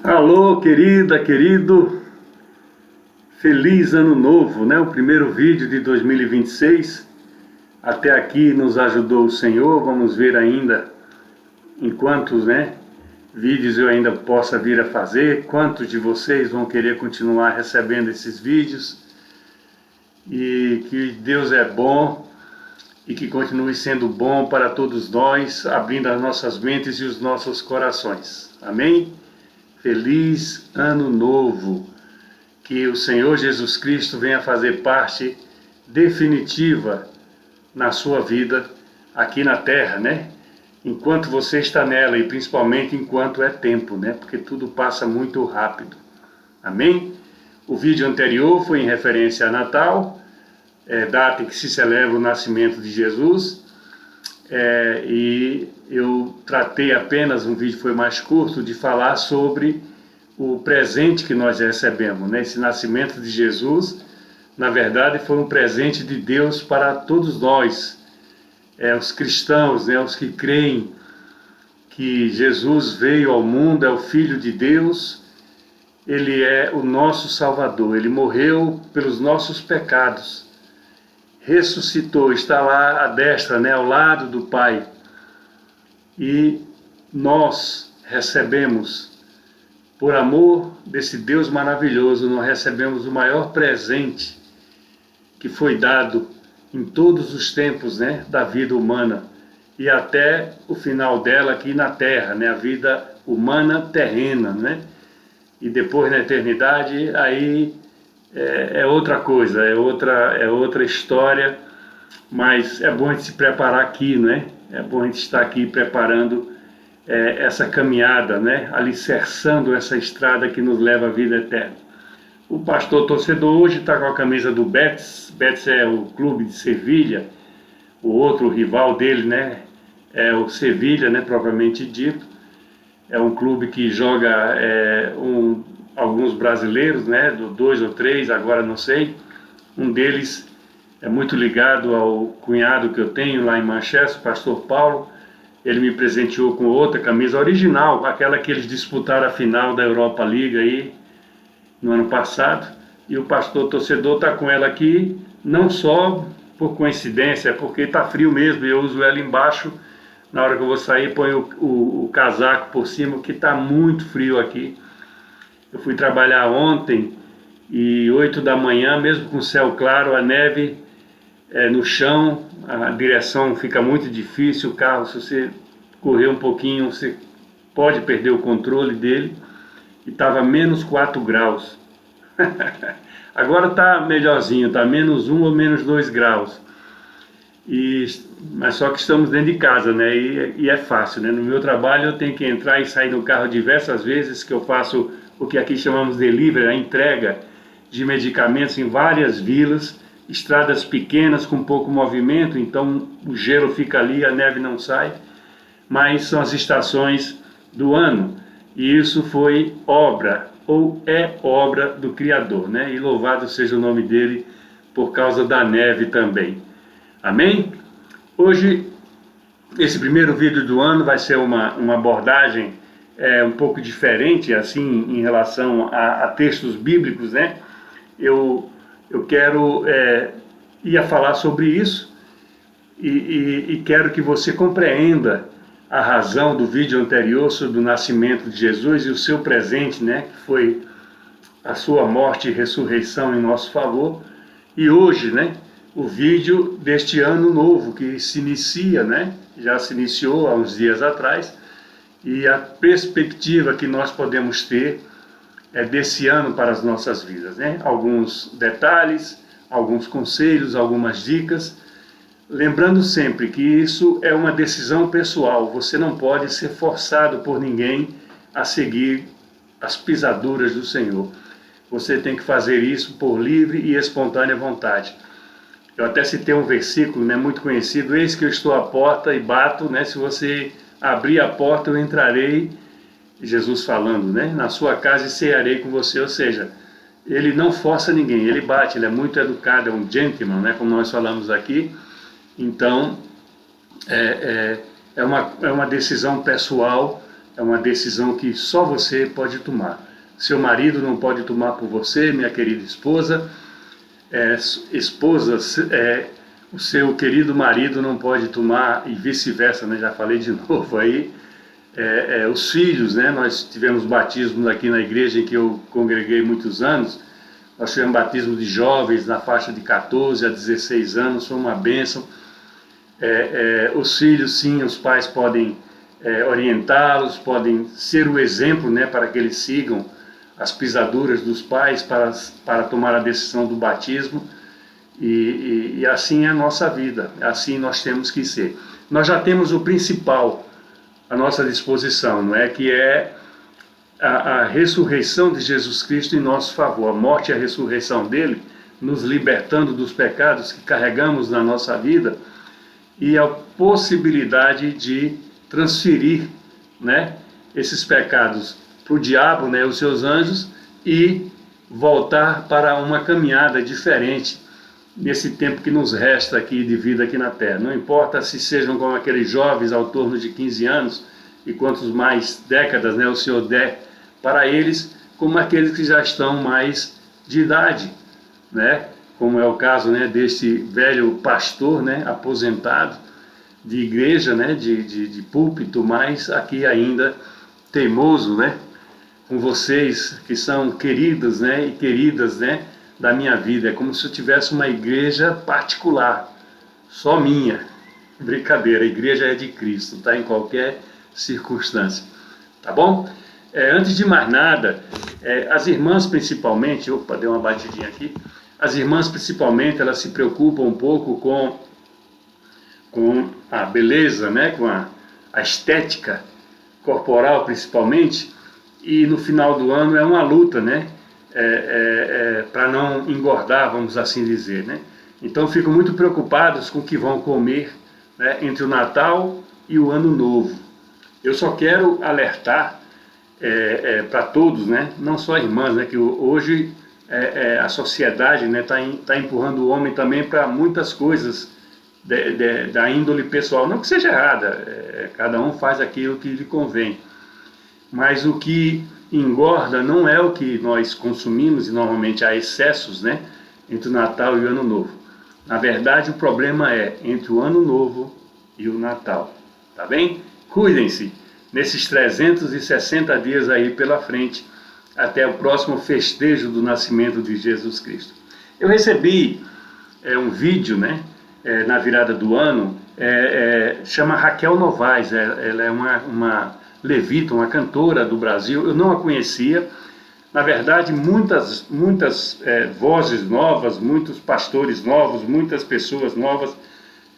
Alô, querida, querido, feliz ano novo, né? O primeiro vídeo de 2026. Até aqui nos ajudou o Senhor. Vamos ver ainda em quantos, vídeos eu ainda possa vir a fazer. Quantos de vocês vão querer continuar recebendo esses vídeos? E que Deus é bom e que continue sendo bom para todos nós, abrindo as nossas mentes e os nossos corações. Amém? Feliz ano novo! Que o Senhor Jesus Cristo venha fazer parte definitiva na sua vida aqui na terra, né? Enquanto você está nela e principalmente enquanto é tempo, né? Porque tudo passa muito rápido. Amém? O vídeo anterior foi em referência a Natal, data em que se celebra o nascimento de Jesus, e eu tratei apenas, um vídeo foi mais curto, de falar sobre o presente que nós recebemos, né? Esse nascimento de Jesus, na verdade, foi um presente de Deus para todos nós, os cristãos, né? Os que creem que Jesus veio ao mundo, é o Filho de Deus, Ele é o nosso Salvador, Ele morreu pelos nossos pecados, ressuscitou, está lá à destra, né? Ao lado do Pai, e nós recebemos, por amor desse Deus maravilhoso, nós recebemos o maior presente que foi dado em todos os tempos, né, da vida humana e até o final dela aqui na Terra, né, a vida humana terrena, né, e depois na eternidade aí é outra coisa, é outra história, mas é bom a gente se preparar aqui, né, é bom a gente estar aqui preparando essa caminhada, né, alicerçando essa estrada que nos leva à vida eterna. O pastor torcedor hoje está com a camisa do Betis. Betis é o clube de Sevilha. O outro rival dele, né, é o Sevilha, né, propriamente dito. É um clube que joga alguns brasileiros, né, dois ou três, agora não sei. Um deles é muito ligado ao cunhado que eu tenho lá em Manchester, o pastor Paulo. Ele me presenteou com outra camisa original, aquela que eles disputaram a final da Europa League aí no ano passado, e o pastor torcedor está com ela aqui, não só por coincidência, é porque está frio mesmo, e eu uso ela embaixo, na hora que eu vou sair ponho o casaco por cima, que está muito frio aqui. Eu fui trabalhar ontem, e 8 da manhã, mesmo com o céu claro, a neve no chão, a direção fica muito difícil, o carro, se você correr um pouquinho, você pode perder o controle dele, e estava menos 4 graus. Agora está melhorzinho, está menos 1 ou menos 2 graus. Mas só que estamos dentro de casa, né? E é fácil, né? No meu trabalho eu tenho que entrar e sair do carro diversas vezes, que eu faço o que aqui chamamos de delivery, a entrega de medicamentos em várias vilas, estradas pequenas com pouco movimento, então o gelo fica ali, a neve não sai, mas são as estações do ano, e isso foi obra, ou é obra do Criador, né? E louvado seja o nome dele por causa da neve também. Amém? Hoje, esse primeiro vídeo do ano vai ser uma abordagem um pouco diferente, assim, em relação a textos bíblicos, né? Eu quero ia falar sobre isso e quero que você compreenda a razão do vídeo anterior sobre o nascimento de Jesus e o seu presente, né? Que foi a sua morte e ressurreição em nosso favor. E hoje, né? O vídeo deste ano novo que se inicia, né? Já se iniciou há uns dias atrás, e a perspectiva que nós podemos ter desse ano para as nossas vidas, né? Alguns detalhes, alguns conselhos, algumas dicas, lembrando sempre que isso é uma decisão pessoal, você não pode ser forçado por ninguém a seguir as pisaduras do Senhor. Você tem que fazer isso por livre e espontânea vontade. Eu até citei um versículo, né, muito conhecido: eis que eu estou à porta e bato, né, se você abrir a porta eu entrarei, Jesus falando, né, na sua casa e cearei com você. Ou seja, ele não força ninguém, ele bate, ele é muito educado, é um gentleman, né, como nós falamos aqui. Então é uma decisão pessoal é uma decisão que só você pode tomar. Seu marido não pode tomar por você, minha querida esposa. O seu querido marido não pode tomar, e vice-versa, né? Já falei de novo aí. Os filhos, né? Nós tivemos batismos aqui na igreja em que eu congreguei muitos anos. Nós tivemos batismo de jovens na faixa de 14 a 16 anos, foi uma bênção. Os filhos, sim, os pais podem orientá-los, podem ser o exemplo, né, para que eles sigam as pisaduras dos pais para tomar a decisão do batismo. E assim é a nossa vida, assim nós temos que ser. Nós já temos o principal à nossa disposição, não é? Que é a ressurreição de Jesus Cristo em nosso favor, a morte e a ressurreição dele, nos libertando dos pecados que carregamos na nossa vida, e a possibilidade de transferir, né, esses pecados para o diabo, né, os seus anjos, e voltar para uma caminhada diferente nesse tempo que nos resta aqui de vida aqui na Terra. Não importa se sejam como aqueles jovens ao torno de 15 anos e quantos mais décadas, né, o Senhor der para eles, como aqueles que já estão mais de idade, né, como é o caso, né, deste velho pastor, né, aposentado de igreja, né, de púlpito, mas aqui ainda teimoso, né, com vocês que são queridos, né, e queridas, né, da minha vida. É como se eu tivesse uma igreja particular, só minha. Brincadeira, a igreja é de Cristo, tá? Em qualquer circunstância, tá bom? Antes de mais nada, as irmãs principalmente, opa, deu uma batidinha aqui, as irmãs principalmente, elas se preocupam um pouco com a beleza, né, com a estética corporal principalmente, e no final do ano é uma luta, né, para não engordar, vamos assim dizer, né. Então ficam muito preocupados com o que vão comer, né, entre o Natal e o Ano Novo. Eu só quero alertar para todos, né, não só irmãs, né, que hoje a sociedade, né, tá empurrando o homem também para muitas coisas da índole pessoal, não que seja errada, cada um faz aquilo que lhe convém, mas o que engorda não é o que nós consumimos, e normalmente há excessos, né, entre o Natal e o Ano Novo. Na verdade, o problema é entre o Ano Novo e o Natal, tá bem? Cuidem-se nesses 360 dias aí pela frente, até o próximo festejo do nascimento de Jesus Cristo. Eu recebi um vídeo, né, na virada do ano, chama Raquel Novaes, ela é uma levita, uma cantora do Brasil. Eu não a conhecia. Na verdade, muitas vozes novas, muitos pastores novos, muitas pessoas novas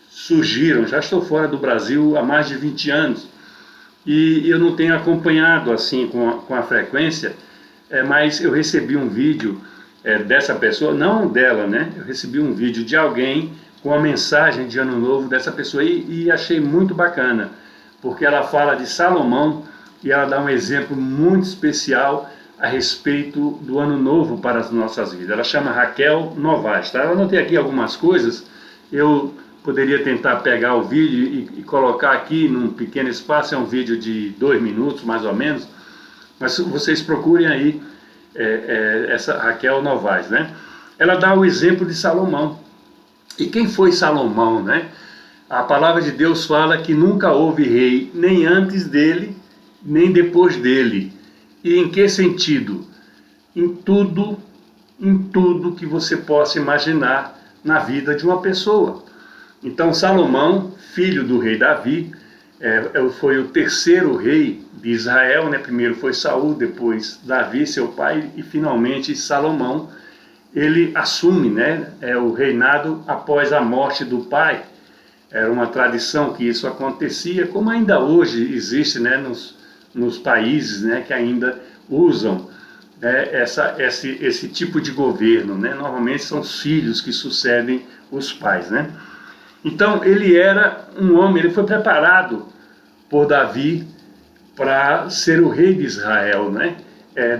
surgiram. Já estou fora do Brasil há mais de 20 anos e eu não tenho acompanhado assim com a frequência, mas eu recebi um vídeo dessa pessoa, não dela, né? Eu recebi um vídeo de alguém com a mensagem de Ano Novo dessa pessoa e achei muito bacana, porque ela fala de Salomão e ela dá um exemplo muito especial a respeito do Ano Novo para as nossas vidas. Ela chama Raquel Novaes, tá? Eu anotei aqui algumas coisas, eu poderia tentar pegar o vídeo e colocar aqui num pequeno espaço, é um vídeo de 2 minutos mais ou menos, mas vocês procurem aí essa Raquel Novaes, né? Ela dá o exemplo de Salomão. E quem foi Salomão, né? A palavra de Deus fala que nunca houve rei, nem antes dele, nem depois dele. E em que sentido? Em tudo que você possa imaginar na vida de uma pessoa. Então Salomão, filho do rei Davi, foi o terceiro rei de Israel, né? Primeiro foi Saul, depois Davi, seu pai, e finalmente Salomão. Ele assume, né, o reinado após a morte do pai. Era uma tradição que isso acontecia, como ainda hoje existe, né, nos países, né, que ainda usam, né, esse tipo de governo, né? Normalmente são os filhos que sucedem os pais, né? Então ele era um homem, ele foi preparado por Davi para ser o rei de Israel, né?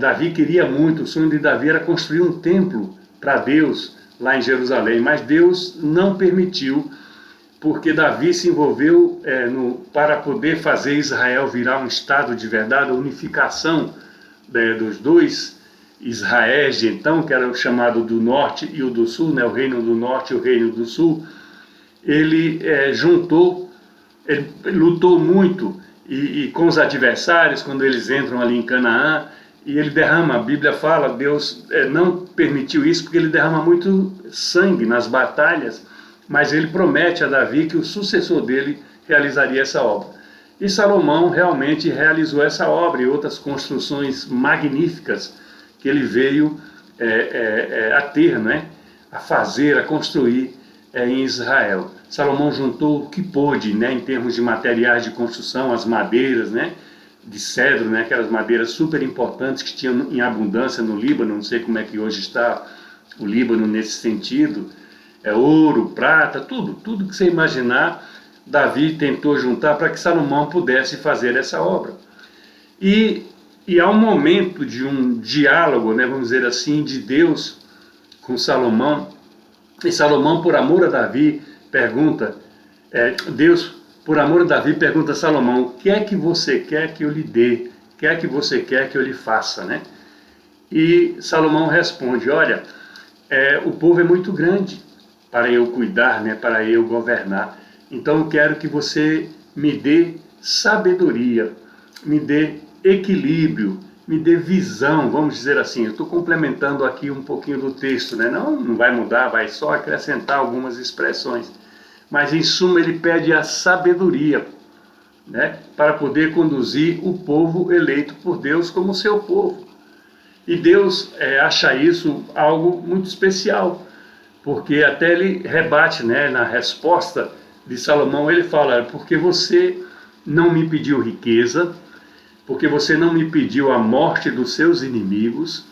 Davi queria muito, o sonho de Davi era construir um templo para Deus lá em Jerusalém, mas Deus não permitiu, porque Davi se envolveu para poder fazer Israel virar um Estado de verdade, a unificação dos dois Israéis de então, que era o chamado do norte e o do sul, né, o reino do norte e o reino do sul. Ele ele lutou muito e com os adversários, quando eles entram ali em Canaã, e ele derrama, a Bíblia fala, Deus não permitiu isso porque ele derrama muito sangue nas batalhas, mas ele promete a Davi que o sucessor dele realizaria essa obra. E Salomão realmente realizou essa obra e outras construções magníficas que ele veio a ter, né? A fazer, a construir em Israel. Salomão juntou o que pôde, né, em termos de materiais de construção, as madeiras, né, de cedro, né, aquelas madeiras super importantes que tinham em abundância no Líbano. Não sei como é que hoje está o Líbano nesse sentido. Ouro, prata, tudo que você imaginar, Davi tentou juntar para que Salomão pudesse fazer essa obra. E há um momento de um diálogo, né, vamos dizer assim, de Deus com Salomão. E Salomão, por amor a Davi, pergunta, Deus, por amor a Davi, pergunta a Salomão: o que é que você quer que eu lhe dê? O que é que você quer que eu lhe faça, né? E Salomão responde: olha, o povo é muito grande para eu cuidar, né, para eu governar. Então eu quero que você me dê sabedoria, me dê equilíbrio, me dê visão, vamos dizer assim. Eu estou complementando aqui um pouquinho do texto, né? Não vai mudar, vai só acrescentar algumas expressões. Mas em suma ele pede a sabedoria, né, para poder conduzir o povo eleito por Deus como seu povo. E Deus acha isso algo muito especial, porque até ele rebate, né, na resposta de Salomão, ele fala: porque você não me pediu riqueza, porque você não me pediu a morte dos seus inimigos.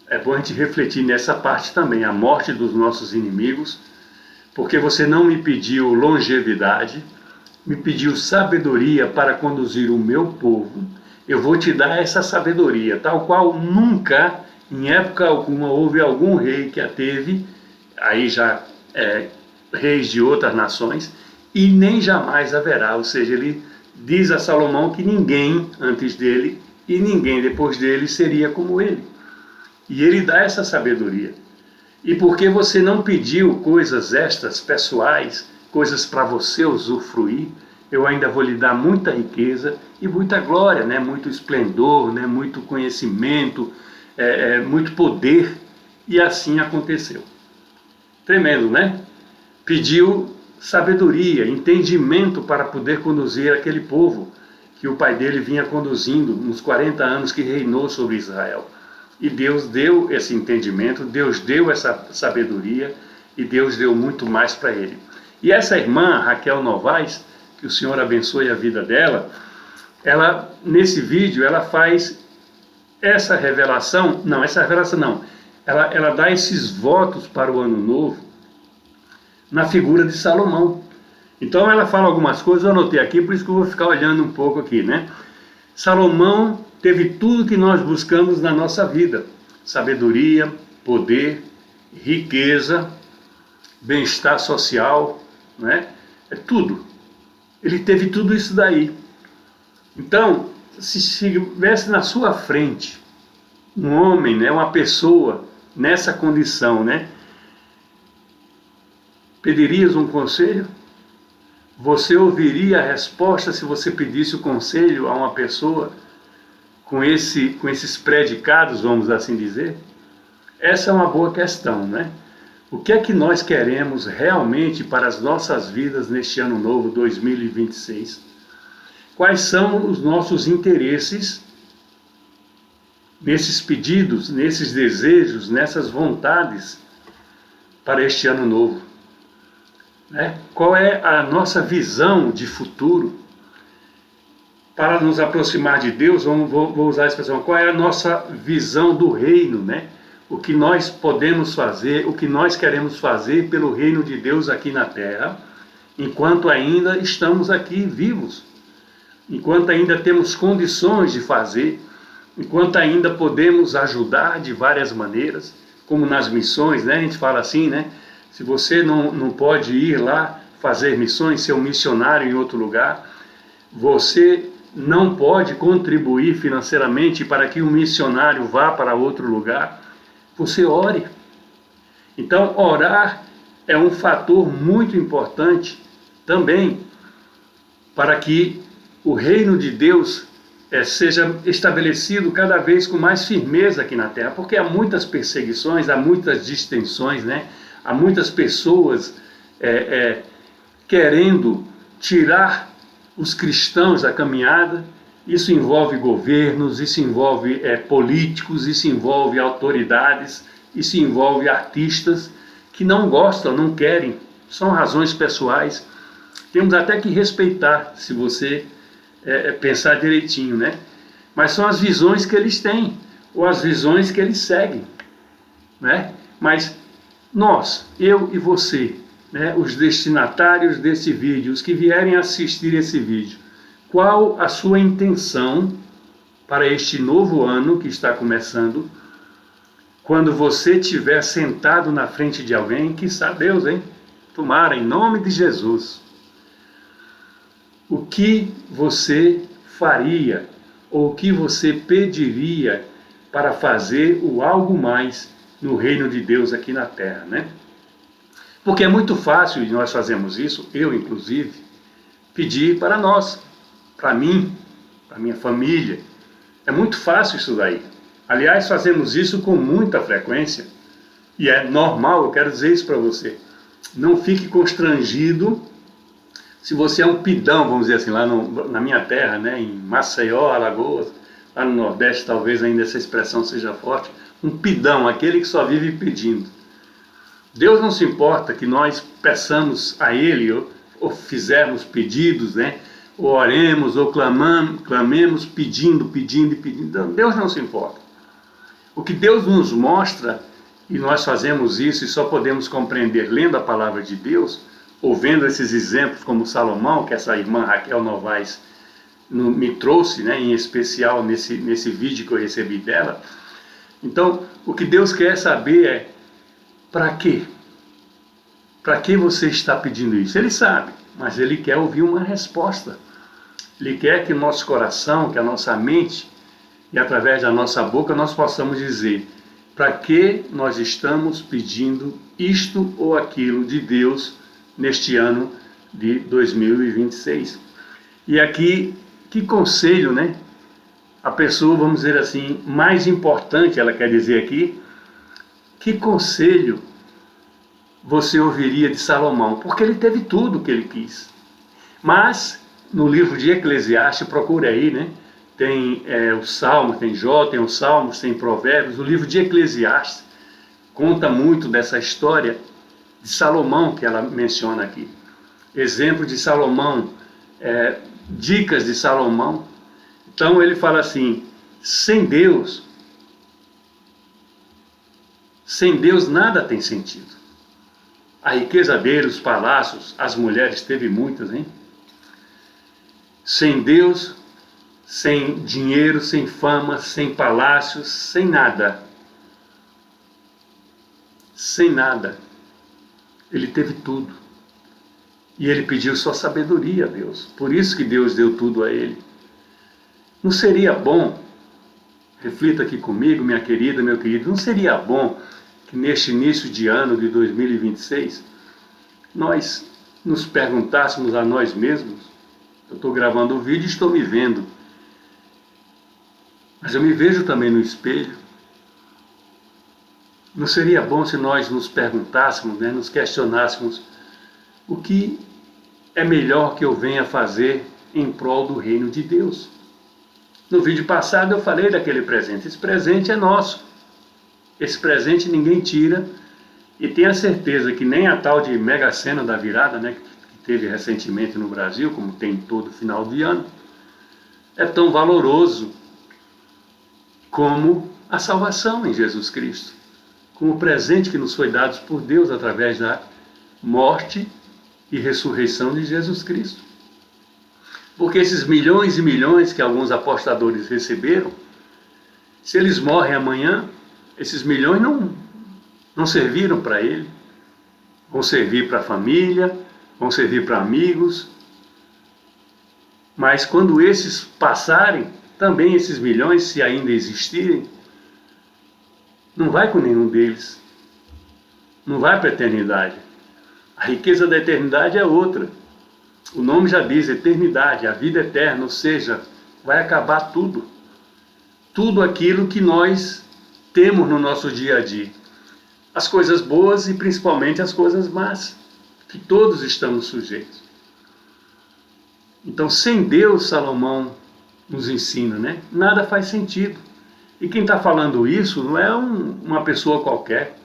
É bom a gente refletir nessa parte também, a morte dos nossos inimigos. Porque você não me pediu longevidade, me pediu sabedoria para conduzir o meu povo. Eu vou te dar essa sabedoria, tal qual nunca, em época alguma, houve algum rei que a teve, aí já reis de outras nações, e nem jamais haverá. Ou seja, ele diz a Salomão que ninguém antes dele e ninguém depois dele seria como ele. E ele dá essa sabedoria. E porque você não pediu coisas estas pessoais, coisas para você usufruir, eu ainda vou lhe dar muita riqueza e muita glória, né? Muito esplendor, né? Muito conhecimento, muito poder. E assim aconteceu. Tremendo, né? Pediu sabedoria, entendimento para poder conduzir aquele povo que o pai dele vinha conduzindo nos 40 anos que reinou sobre Israel. E Deus deu esse entendimento, Deus deu essa sabedoria e Deus deu muito mais para ele. E essa irmã, Raquel Novaes, que o Senhor abençoe a vida dela, ela, nesse vídeo, ela faz essa revelação, ela dá esses votos para o ano novo na figura de Salomão. Então ela fala algumas coisas, eu anotei aqui, por isso que eu vou ficar olhando um pouco aqui, né? Salomão teve tudo que nós buscamos na nossa vida: sabedoria, poder, riqueza, bem-estar social, né? Tudo. Ele teve tudo isso daí. Então, se estivesse na sua frente um homem, né, uma pessoa nessa condição, né, pedirias um conselho? Você ouviria a resposta se você pedisse o conselho a uma pessoa com esses predicados, vamos assim dizer? Essa é uma boa questão, né? O que é que nós queremos realmente para as nossas vidas neste ano novo, 2026? Quais são os nossos interesses nesses pedidos, nesses desejos, nessas vontades para este ano novo? Né? Qual é a nossa visão de futuro? Para nos aproximar de Deus, vou usar a expressão, qual é a nossa visão do reino, né? O que nós podemos fazer, o que nós queremos fazer pelo reino de Deus aqui na terra, enquanto ainda estamos aqui vivos, enquanto ainda temos condições de fazer, enquanto ainda podemos ajudar de várias maneiras, como nas missões, né? A gente fala assim, né? Se você não pode ir lá fazer missões, ser um missionário em outro lugar, você não pode contribuir financeiramente para que um missionário vá para outro lugar, você ore. Então, orar é um fator muito importante também para que o reino de Deus seja estabelecido cada vez com mais firmeza aqui na Terra, porque há muitas perseguições, há muitas distensões, né? Há muitas pessoas querendo tirar os cristãos da caminhada. Isso envolve governos, isso envolve políticos, isso envolve autoridades, isso envolve artistas que não gostam, não querem, são razões pessoais. Temos até que respeitar, se você pensar direitinho, né? Mas são as visões que eles têm, ou as visões que eles seguem, né? Mas nós, eu e você, né, os destinatários desse vídeo, os que vierem assistir esse vídeo, qual a sua intenção para este novo ano que está começando, quando você estiver sentado na frente de alguém, quiçá Deus, hein? Tomara, em nome de Jesus. O que você faria, ou o que você pediria para fazer o algo mais no reino de Deus aqui na Terra, né? Porque é muito fácil, e nós fazemos isso, eu inclusive, pedir para nós, para mim, para minha família. É muito fácil isso daí. Aliás, fazemos isso com muita frequência, e é normal, eu quero dizer isso para você. Não fique constrangido se você é um pidão, vamos dizer assim, lá na minha terra, né, em Maceió, Alagoas, lá no Nordeste talvez ainda essa expressão seja forte, um pidão, aquele que só vive pedindo. Deus não se importa que nós peçamos a Ele, ou fizermos pedidos, né, ou oremos, ou clamemos pedindo. Deus não se importa. O que Deus nos mostra, e nós fazemos isso e só podemos compreender lendo a palavra de Deus, ou vendo esses exemplos como Salomão, que essa irmã Raquel Novaes me trouxe, né, em especial nesse vídeo que eu recebi dela. Então, o que Deus quer saber é, para quê? Para que você está pedindo isso? Ele sabe, mas Ele quer ouvir uma resposta. Ele quer que o nosso coração, que a nossa mente, e através da nossa boca nós possamos dizer para que nós estamos pedindo isto ou aquilo de Deus neste ano de 2026. E aqui, que conselho, né? A pessoa, vamos dizer assim, mais importante, ela quer dizer aqui, que conselho você ouviria de Salomão? Porque ele teve tudo o que ele quis. Mas, no livro de Eclesiastes, procure aí, né? Tem os Salmos, tem Jó, tem os Salmos, tem Provérbios. O livro de Eclesiastes conta muito dessa história de Salomão que ela menciona aqui. Exemplo de Salomão, dicas de Salomão. Então ele fala assim, sem Deus nada tem sentido. A riqueza dele, os palácios, as mulheres, teve muitas, hein? Sem Deus, sem dinheiro, sem fama, sem palácios, sem nada. Sem nada. Ele teve tudo. E ele pediu sua sabedoria a Deus. Por isso que Deus deu tudo a ele. Não seria bom, reflita aqui comigo, minha querida, meu querido, não seria bom que neste início de ano de 2026, nós nos perguntássemos a nós mesmos, eu estou gravando o vídeo e estou me vendo, mas eu me vejo também no espelho. Não seria bom se nós nos perguntássemos, né, nos questionássemos o que é melhor que eu venha fazer em prol do reino de Deus? No vídeo passado eu falei daquele presente. Esse presente é nosso. Esse presente ninguém tira. E tenha certeza que nem a tal de Mega Sena da virada, né, que teve recentemente no Brasil, como tem todo final de ano, é tão valoroso como a salvação em Jesus Cristo, como o presente que nos foi dado por Deus através da morte e ressurreição de Jesus Cristo. Porque esses milhões e milhões que alguns apostadores receberam, se eles morrem amanhã, esses milhões não serviram para ele, vão servir para a família, vão servir para amigos, mas quando esses passarem, também esses milhões, se ainda existirem, não vai com nenhum deles, não vai para a eternidade. A riqueza da eternidade é outra. O nome já diz, eternidade, a vida eterna, ou seja, vai acabar tudo. Tudo aquilo que nós temos no nosso dia a dia. As coisas boas e principalmente as coisas más, que todos estamos sujeitos. Então, sem Deus, Salomão nos ensina, né? Nada faz sentido. E quem está falando isso não é uma pessoa qualquer.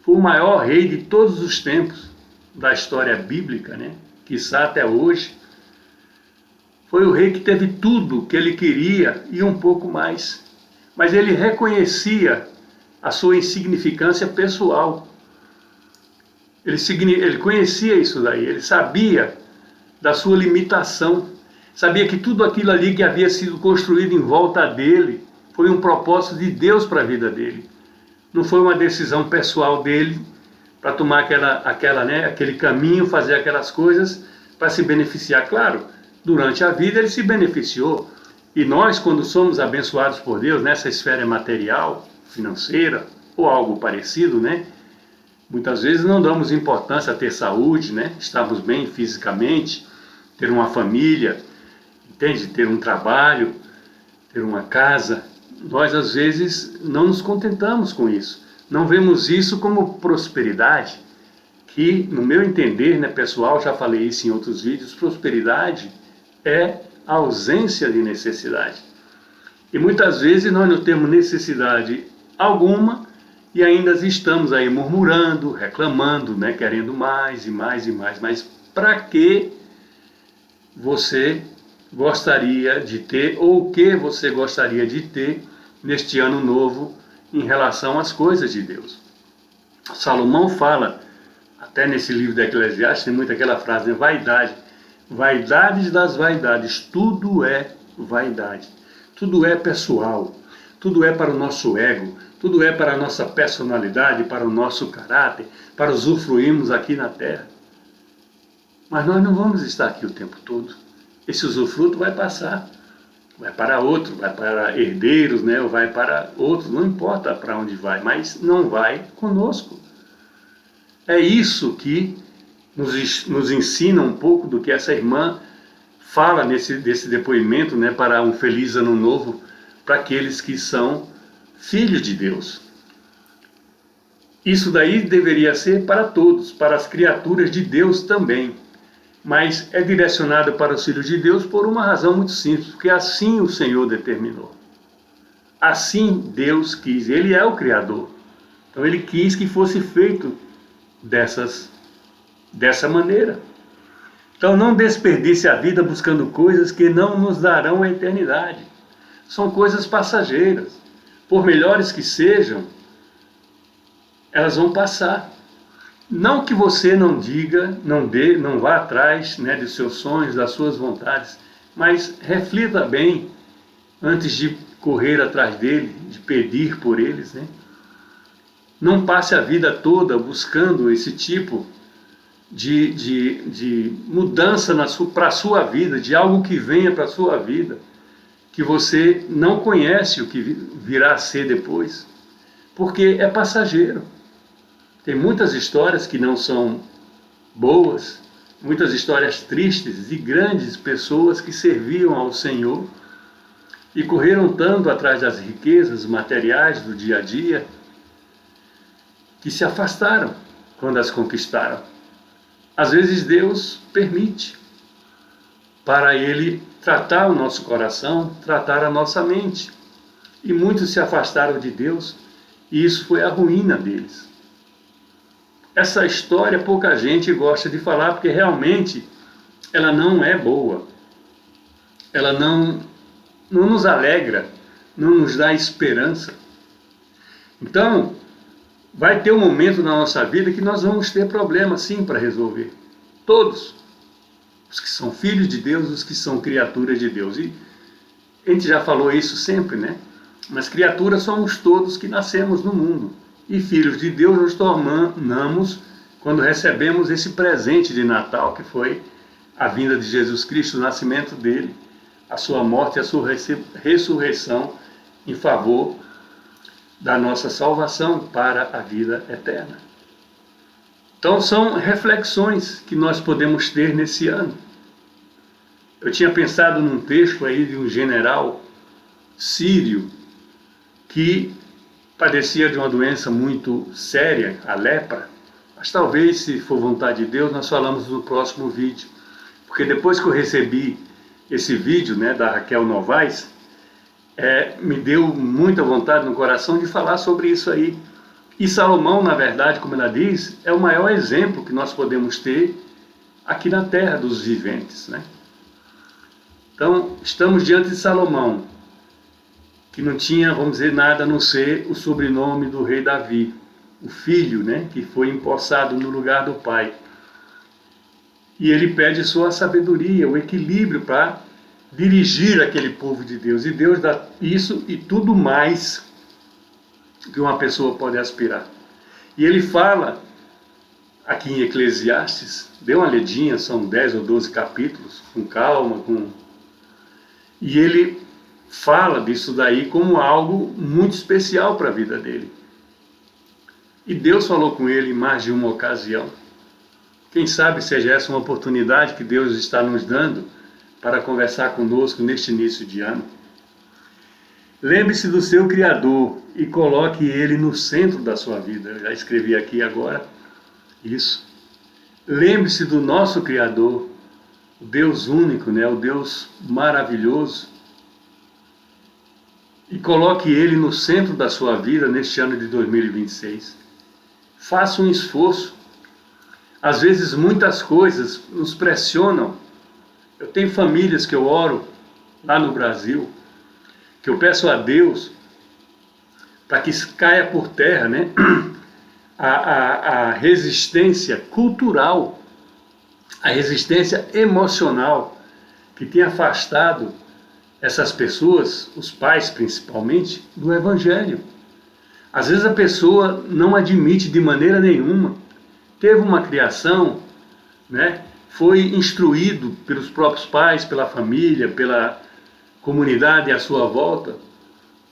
Foi o maior rei de todos os tempos da história bíblica, né? Quiçá até hoje. Foi o rei que teve tudo que ele queria e um pouco mais. Mas ele reconhecia a sua insignificância pessoal. Ele conhecia isso daí, ele sabia da sua limitação. Sabia que tudo aquilo ali que havia sido construído em volta dele foi um propósito de Deus para a vida dele. Não foi uma decisão pessoal dele para tomar aquele caminho, fazer aquelas coisas para se beneficiar. Claro, durante a vida ele se beneficiou. E nós, quando somos abençoados por Deus nessa esfera material, financeira ou algo parecido, né? Muitas vezes não damos importância a ter saúde, né? Estarmos bem fisicamente, ter uma família, entende? Ter um trabalho, ter uma casa. Nós, às vezes, não nos contentamos com isso. Não vemos isso como prosperidade, que, no meu entender, né, pessoal, já falei isso em outros vídeos, prosperidade é a ausência de necessidade. E muitas vezes nós não temos necessidade alguma e ainda estamos aí murmurando, reclamando, né, querendo mais e mais e mais. Mas para que você gostaria de ter, ou o que você gostaria de ter neste ano novo em relação às coisas de Deus? Salomão fala, até nesse livro de Eclesiastes, tem muito aquela frase, né, vaidade. Vaidades das vaidades, tudo é vaidade. Tudo é pessoal, tudo é para o nosso ego, tudo é para a nossa personalidade, para o nosso caráter, para usufruirmos aqui na terra. Mas nós não vamos estar aqui o tempo todo. Esse usufruto vai passar, vai para outro, vai para herdeiros, né? Ou vai para outros, não importa para onde vai, mas não vai conosco. É isso que nos ensina um pouco do que essa irmã fala desse depoimento, né, para um feliz ano novo para aqueles que são filhos de Deus. Isso daí deveria ser para todos, para as criaturas de Deus também, mas é direcionado para os filhos de Deus por uma razão muito simples, porque assim o Senhor determinou. Assim Deus quis, Ele é o Criador. Então Ele quis que fosse feito dessa maneira. Então não desperdice a vida buscando coisas que não nos darão a eternidade. São coisas passageiras. Por melhores que sejam, elas vão passar. Não que você não diga, não vá atrás, né, dos seus sonhos, das suas vontades, mas reflita bem antes de correr atrás dele, de pedir por eles, né? Não passe a vida toda buscando esse tipo de mudança para a sua vida, de algo que venha para a sua vida, que você não conhece o que virá a ser depois, porque é passageiro. Tem muitas histórias que não são boas, muitas histórias tristes de grandes pessoas que serviam ao Senhor e correram tanto atrás das riquezas materiais do dia a dia, que se afastaram quando as conquistaram. Às vezes Deus permite para Ele tratar o nosso coração, tratar a nossa mente. E muitos se afastaram de Deus e isso foi a ruína deles. Essa história pouca gente gosta de falar porque realmente ela não é boa. Ela não nos alegra, não nos dá esperança. Então, vai ter um momento na nossa vida que nós vamos ter problemas sim para resolver. Todos. Os que são filhos de Deus, os que são criaturas de Deus. E a gente já falou isso sempre, né? Mas criaturas somos todos que nascemos no mundo. E filhos de Deus nos tornamos quando recebemos esse presente de Natal, que foi a vinda de Jesus Cristo, o nascimento dele, a sua morte e a sua ressurreição em favor da nossa salvação para a vida eterna. Então são reflexões que nós podemos ter nesse ano. Eu tinha pensado num texto aí de um general sírio que padecia de uma doença muito séria, a lepra. Mas talvez, se for vontade de Deus, nós falamos no próximo vídeo. Porque depois que eu recebi esse vídeo, né, da Raquel Novaes, me deu muita vontade no coração de falar sobre isso aí. E Salomão, na verdade, como ela diz, é o maior exemplo que nós podemos ter aqui na terra dos viventes, né? Então, estamos diante de Salomão, que não tinha, vamos dizer, nada a não ser o sobrenome do rei Davi, o filho, né, que foi empossado no lugar do pai. E ele pede sua sabedoria, o equilíbrio para dirigir aquele povo de Deus. E Deus dá isso e tudo mais que uma pessoa pode aspirar. E ele fala, aqui em Eclesiastes, dê uma ledinha, são 10 ou 12 capítulos, com calma, e ele fala disso daí como algo muito especial para a vida dele. E Deus falou com ele em mais de uma ocasião. Quem sabe seja essa uma oportunidade que Deus está nos dando para conversar conosco neste início de ano. Lembre-se do seu Criador e coloque Ele no centro da sua vida. Eu já escrevi aqui agora isso. Lembre-se do nosso Criador, o Deus único, né? O Deus maravilhoso. E coloque Ele no centro da sua vida neste ano de 2026. Faça um esforço. Às vezes muitas coisas nos pressionam. Eu tenho famílias que eu oro lá no Brasil, que eu peço a Deus para que caia por terra, né, a resistência cultural, a resistência emocional que tem afastado essas pessoas, os pais principalmente, do Evangelho. Às vezes a pessoa não admite de maneira nenhuma, teve uma criação, né, foi instruído pelos próprios pais, pela família, pela comunidade à sua volta,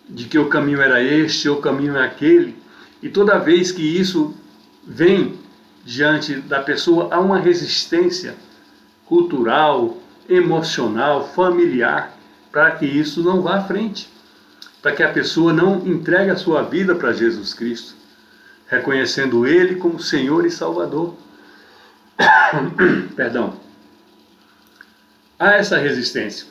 de que o caminho era este, o caminho é aquele, e toda vez que isso vem diante da pessoa, há uma resistência cultural, emocional, familiar, para que isso não vá à frente, para que a pessoa não entregue a sua vida para Jesus Cristo, reconhecendo Ele como Senhor e Salvador. Perdão. Há essa resistência.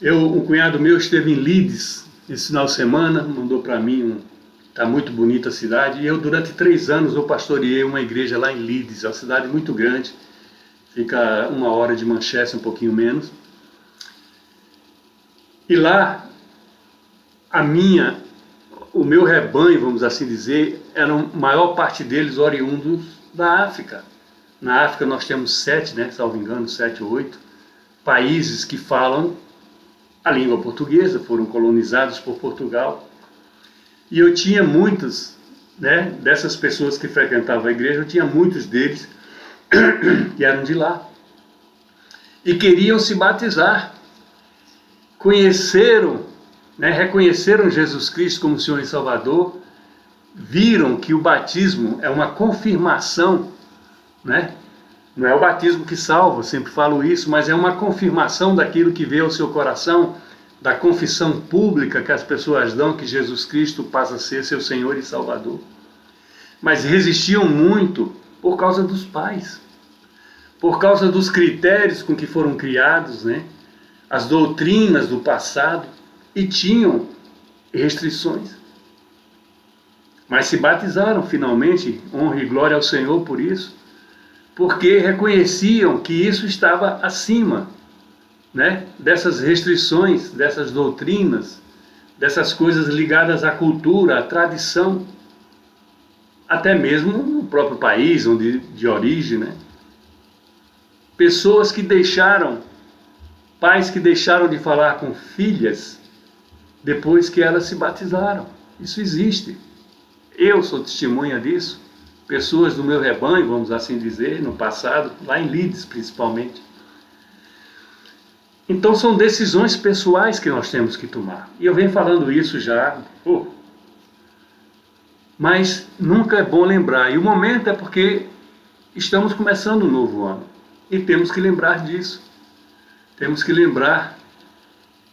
Um cunhado meu esteve em Leeds esse final de semana, mandou para mim, está muito bonita a cidade, e eu durante 3 anos eu pastoreei uma igreja lá em Leeds, é uma cidade muito grande, fica 1 hora de Manchester, um pouquinho menos. E lá, o meu rebanho, vamos assim dizer, a maior parte deles oriundos da África. Na África nós temos 7, né, salvo engano, 7 ou 8 países que falam a língua portuguesa, foram colonizados por Portugal. E eu tinha muitos, né, dessas pessoas que frequentavam a igreja, eu tinha muitos deles que eram de lá. E queriam se batizar. Conheceram, né, reconheceram Jesus Cristo como Senhor e Salvador, viram que o batismo é uma confirmação, né? Não é o batismo que salva, eu sempre falo isso, mas é uma confirmação daquilo que veio ao seu coração, da confissão pública que as pessoas dão que Jesus Cristo passa a ser seu Senhor e Salvador. Mas resistiam muito por causa dos pais, por causa dos critérios com que foram criados, né? As doutrinas do passado, e tinham restrições. Mas se batizaram finalmente, honra e glória ao Senhor por isso, porque reconheciam que isso estava acima, né, dessas restrições, dessas doutrinas, dessas coisas ligadas à cultura, à tradição, até mesmo no próprio país de origem, né? Pessoas que pais que deixaram de falar com filhas depois que elas se batizaram. Isso existe. Eu sou testemunha disso. pessoas do meu rebanho, vamos assim dizer, no passado, lá em Leeds principalmente. Então são decisões pessoais que nós temos que tomar. E eu venho falando isso já, mas nunca é bom lembrar. E o momento é porque estamos começando um novo ano. E temos que lembrar disso. Temos que lembrar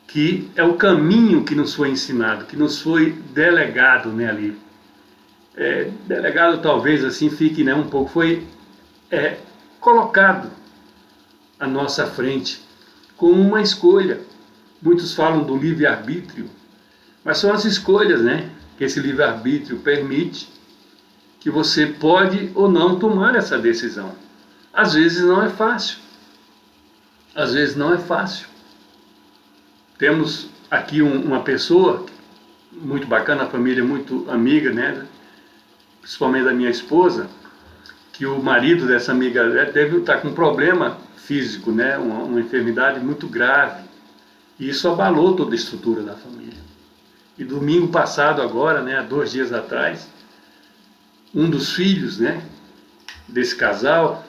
que é o caminho que nos foi ensinado, que nos foi delegado, né, ali. Delegado talvez assim fique, né, um pouco, foi colocado à nossa frente como uma escolha. Muitos falam do livre-arbítrio, mas são as escolhas, né, que esse livre-arbítrio permite, que você pode ou não tomar essa decisão. Às vezes não é fácil. Às vezes não é fácil. Temos aqui uma pessoa muito bacana, a família muito amiga, né, principalmente da minha esposa, que o marido dessa amiga deve estar com um problema físico, né, uma enfermidade muito grave. E isso abalou toda a estrutura da família. E domingo passado agora, né, há 2 dias atrás, um dos filhos, né, desse casal,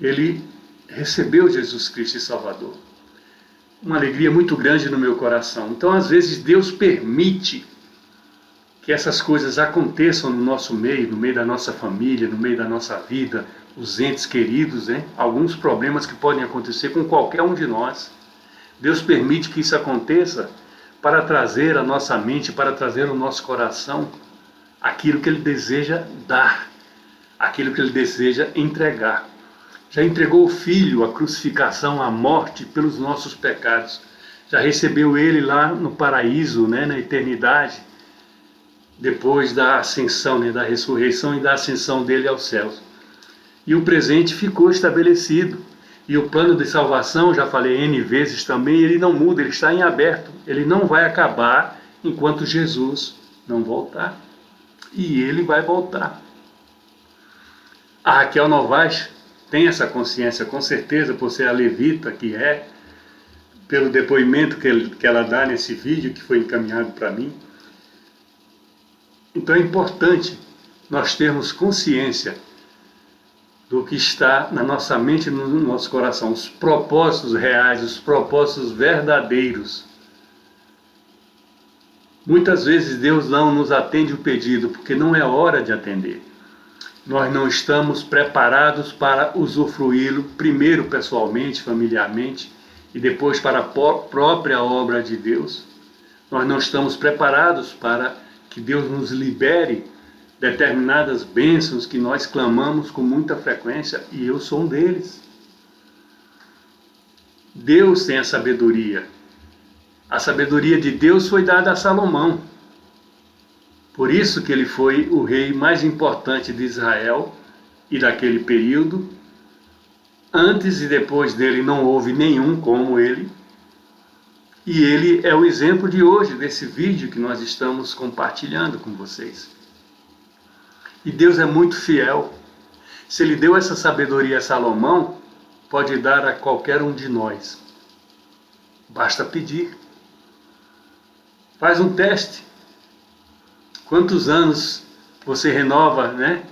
ele recebeu Jesus Cristo e Salvador. Uma alegria muito grande no meu coração. Então, às vezes, Deus permite que essas coisas aconteçam no nosso meio, no meio da nossa família, no meio da nossa vida, os entes queridos, né? Alguns problemas que podem acontecer com qualquer um de nós. Deus permite que isso aconteça para trazer à nossa mente, para trazer ao nosso coração aquilo que Ele deseja dar, aquilo que Ele deseja entregar. Já entregou o Filho, a crucificação, a morte pelos nossos pecados. Já recebeu Ele lá no paraíso, né, na eternidade, depois da ascensão, né, da ressurreição e da ascensão dele aos céus. E o presente ficou estabelecido. E o plano de salvação, já falei N vezes também, ele não muda, ele está em aberto. Ele não vai acabar enquanto Jesus não voltar. E ele vai voltar. A Raquel Novaes tem essa consciência, com certeza, por ser a levita que é, pelo depoimento que ela dá nesse vídeo que foi encaminhado para mim. Então é importante nós termos consciência do que está na nossa mente e no nosso coração, os propósitos reais, os propósitos verdadeiros. Muitas vezes Deus não nos atende o pedido, porque não é hora de atender. Nós não estamos preparados para usufruí-lo, primeiro pessoalmente, familiarmente, e depois para a própria obra de Deus. Nós não estamos preparados para que Deus nos libere determinadas bênçãos que nós clamamos com muita frequência, e eu sou um deles. Deus tem a sabedoria. A sabedoria de Deus foi dada a Salomão. Por isso que ele foi o rei mais importante de Israel e daquele período. Antes e depois dele não houve nenhum como ele. E ele é o exemplo de hoje, desse vídeo que nós estamos compartilhando com vocês. E Deus é muito fiel. Se Ele deu essa sabedoria a Salomão, pode dar a qualquer um de nós. Basta pedir. Faz um teste. Quantos anos você renova, né,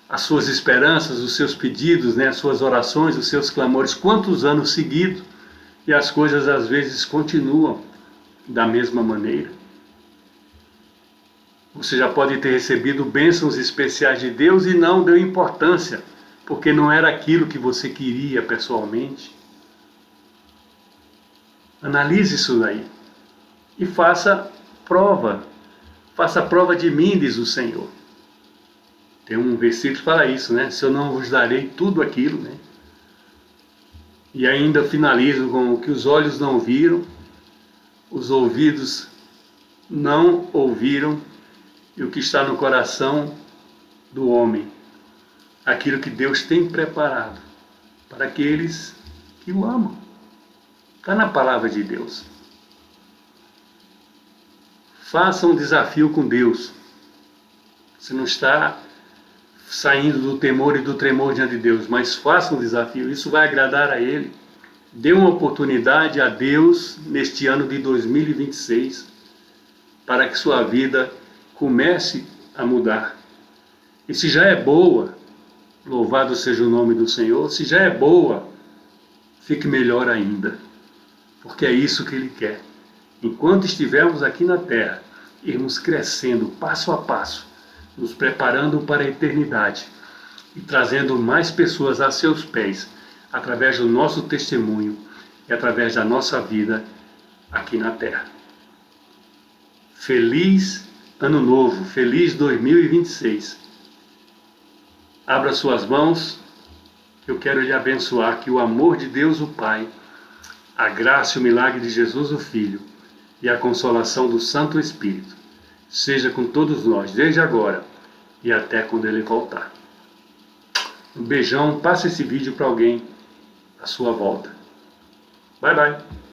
as suas esperanças, os seus pedidos, né, as suas orações, os seus clamores? Quantos anos seguidos? E as coisas às vezes continuam da mesma maneira. Você já pode ter recebido bênçãos especiais de Deus e não deu importância, porque não era aquilo que você queria pessoalmente. Analise isso daí e faça prova. Faça prova de mim, diz o Senhor. Tem um versículo que fala isso, né? Se eu não vos darei tudo aquilo, né? E ainda finalizo com o que os olhos não viram, os ouvidos não ouviram, e o que está no coração do homem, aquilo que Deus tem preparado para aqueles que o amam. Está na palavra de Deus. Faça um desafio com Deus. Você não está saindo do temor e do tremor diante de Deus, mas faça um desafio, isso vai agradar a Ele. Dê uma oportunidade a Deus neste ano de 2026, para que sua vida comece a mudar. E se já é boa, louvado seja o nome do Senhor, se já é boa, fique melhor ainda, porque é isso que Ele quer. Enquanto estivermos aqui na terra, irmos crescendo passo a passo, nos preparando para a eternidade e trazendo mais pessoas a seus pés, através do nosso testemunho e através da nossa vida aqui na terra. Feliz Ano Novo, feliz 2026. Abra suas mãos, eu quero lhe abençoar que o amor de Deus o Pai, a graça e o milagre de Jesus o Filho e a consolação do Santo Espírito seja com todos nós, desde agora e até quando Ele voltar. Um beijão, passe esse vídeo para alguém à sua volta. Bye, bye.